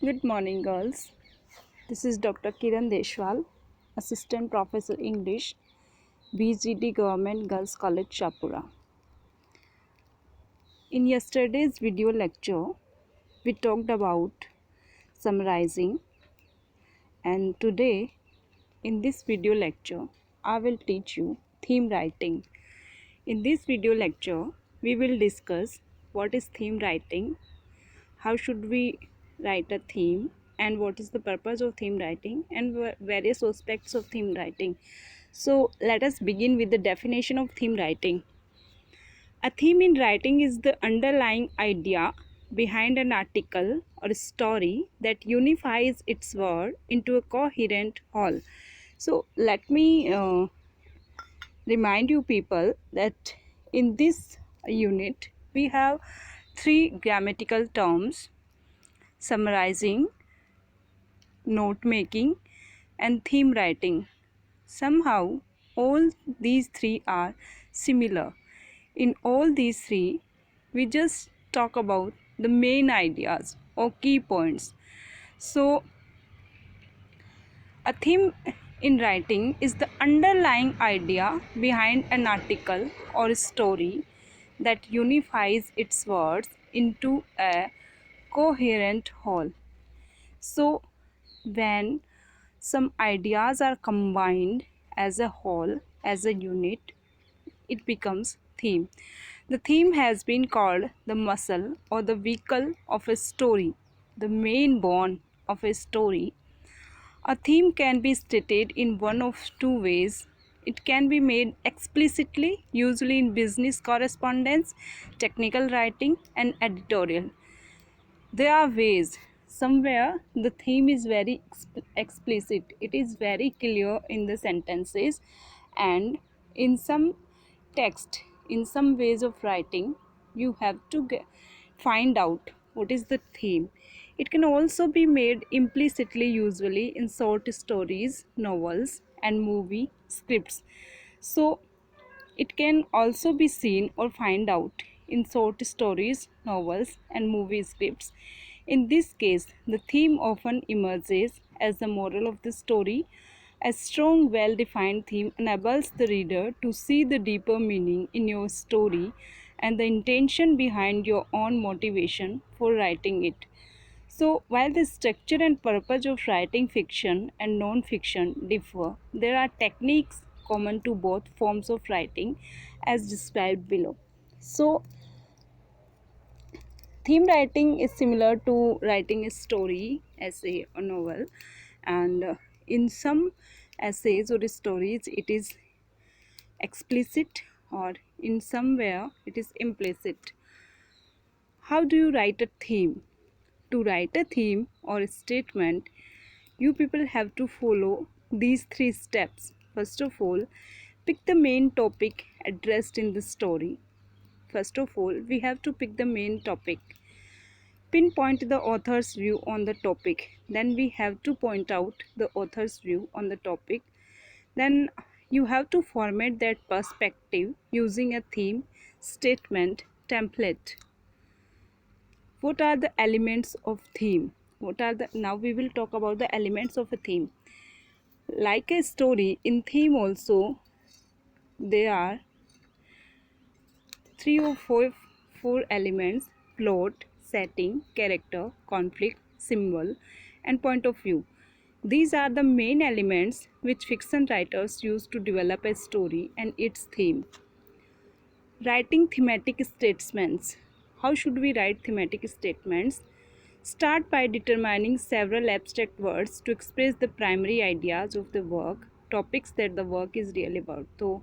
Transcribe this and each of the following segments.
Good morning, girls. This is Dr. Kiran Deshwal, Assistant Professor English, BGD Government Girls College, Shapura. In yesterday's video lecture, we talked about summarizing, and today, in this video lecture, I will teach you theme writing. In this video lecture, we will discuss what is theme writing, how should we write a theme, and what is the purpose of theme writing, and various aspects of theme writing. So let us begin with the definition of theme writing. A theme in writing is the underlying idea behind an article or story that unifies its word into a coherent whole. So let me remind you people that in this unit we have three grammatical terms: summarizing, note making, and theme writing. Somehow, all these three are similar. In all these three, we just talk about the main ideas or key points. So, a theme in writing is the underlying idea behind an article or story that unifies its words into a coherent whole. So, when some ideas are combined as a whole, as a unit, it becomes theme. The theme has been called the muscle or the vehicle of a story, the main bone of a story. A theme can be stated in one of two ways. It can be made explicitly, usually in business correspondence, technical writing, and editorial. There are ways. Somewhere the theme is very explicit, it is very clear in the sentences, and in some text, in some ways of writing, you have to find out what is the theme. It can also be made implicitly, usually in short stories, novels, and movie scripts. So it can also be seen or find out in short stories, novels, and movie scripts. In this case, the theme often emerges as the moral of the story. A strong, well defined theme enables the reader to see the deeper meaning in your story and the intention behind your own motivation for writing it. So, while the structure and purpose of writing fiction and non fiction differ, there are techniques common to both forms of writing as described below. So, theme writing is similar to writing a story, essay, or novel, and in some essays or stories, it is explicit, or in somewhere it is implicit. How do you write a theme? To write a theme or a statement, you people have to follow these three steps. First of all, pick the main topic addressed in the story. First of all, we have to pick the main topic. Pinpoint the author's view on the topic. Then we have to point out the author's view on the topic. Then you have to format that perspective using a theme, statement, template. What are the elements of theme? Now we will talk about the elements of a theme. Like a story, in theme also there are three or four elements: plot, setting, character, conflict, symbol, and point of view. These are the main elements which fiction writers use to develop a story and its theme. Writing thematic statements. How should we write thematic statements? Start by determining several abstract words to express the primary ideas of the work, topics that the work is really about. So,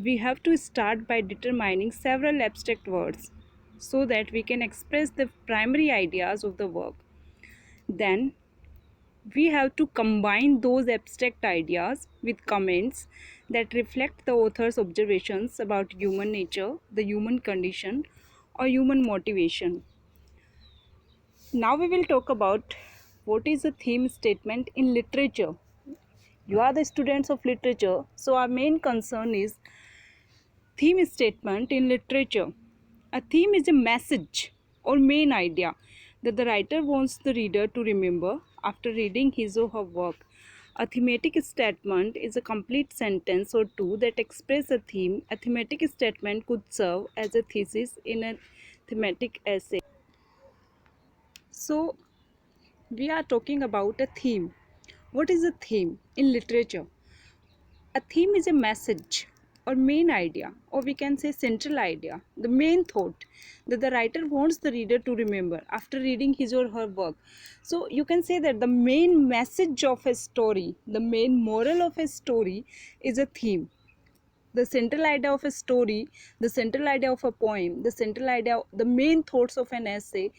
we have to start by determining several abstract words so that we can express the primary ideas of the work. Then, we have to combine those abstract ideas with comments that reflect the author's observations about human nature, the human condition, or human motivation. Now we will talk about what is a theme statement in literature. You are the students of literature, so our main concern is theme statement in literature. A theme is a message or main idea that the writer wants the reader to remember after reading his or her work. A thematic statement is a complete sentence or two that express a theme. A thematic statement could serve as a thesis in a thematic essay. So, we are talking about a theme. What is a theme in literature? A theme is a message or main idea, or we can say central idea, the main thought that the writer wants the reader to remember after reading his or her work. So you can say that the main message of a story, the main moral of a story is a theme. The central idea of a story, the central idea of a poem, the central idea, the main thoughts of an essay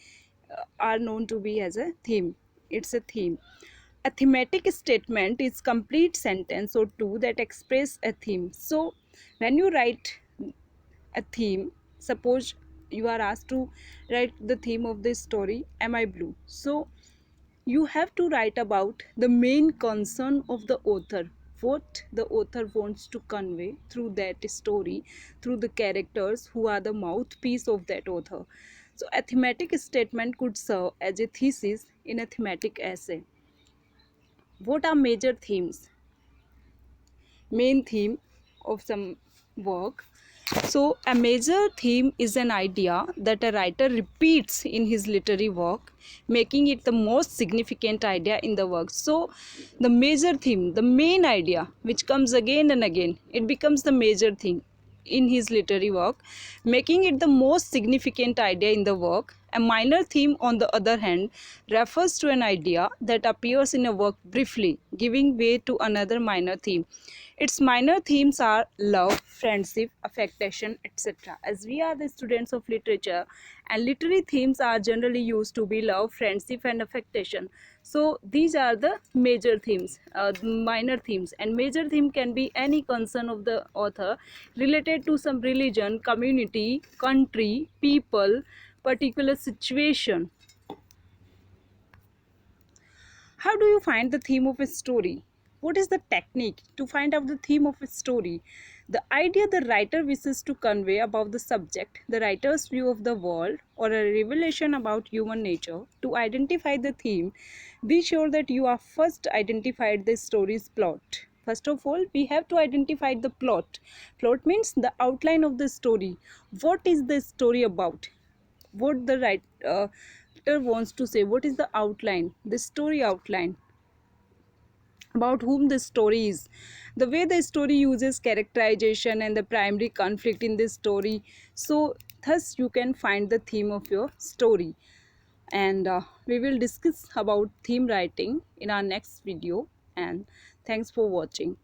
are known to be as a theme. It's a theme. A thematic statement is complete sentence or two that express a theme. So when you write a theme, suppose you are asked to write the theme of this story, Am I Blue? So you have to write about the main concern of the author, what the author wants to convey through that story, through the characters who are the mouthpiece of that author. So a thematic statement could serve as a thesis in a thematic essay. What are major themes? Main theme of some work. So, a major theme is an idea that a writer repeats in his literary work, making it the most significant idea in the work. So, the major theme, the main idea, which comes again and again, it becomes the major theme in his literary work, making it the most significant idea in the work. A minor theme, on the other hand, refers to an idea that appears in a work briefly, giving way to another minor theme. Its minor themes are love, friendship, affection, etc. As we are the students of literature, and literary themes are generally used to be love, friendship, and affection. So these are the major themes, minor themes, and major theme can be any concern of the author related to some religion, community, country, people, particular situation. How do you find the theme of a story? What is the technique to find out the theme of a story? The idea the writer wishes to convey about the subject, the writer's view of the world, or a revelation about human nature. To identify the theme, be sure that you have first identified the story's plot. First of all, we have to identify the plot. Plot means the outline of the story. What is the story about? What the writer wants to say, what is the outline, the story outline, about whom the story is, the way the story uses characterization and the primary conflict in this story. So thus you can find the theme of your story, and we will discuss about theme writing in our next video. And thanks for watching.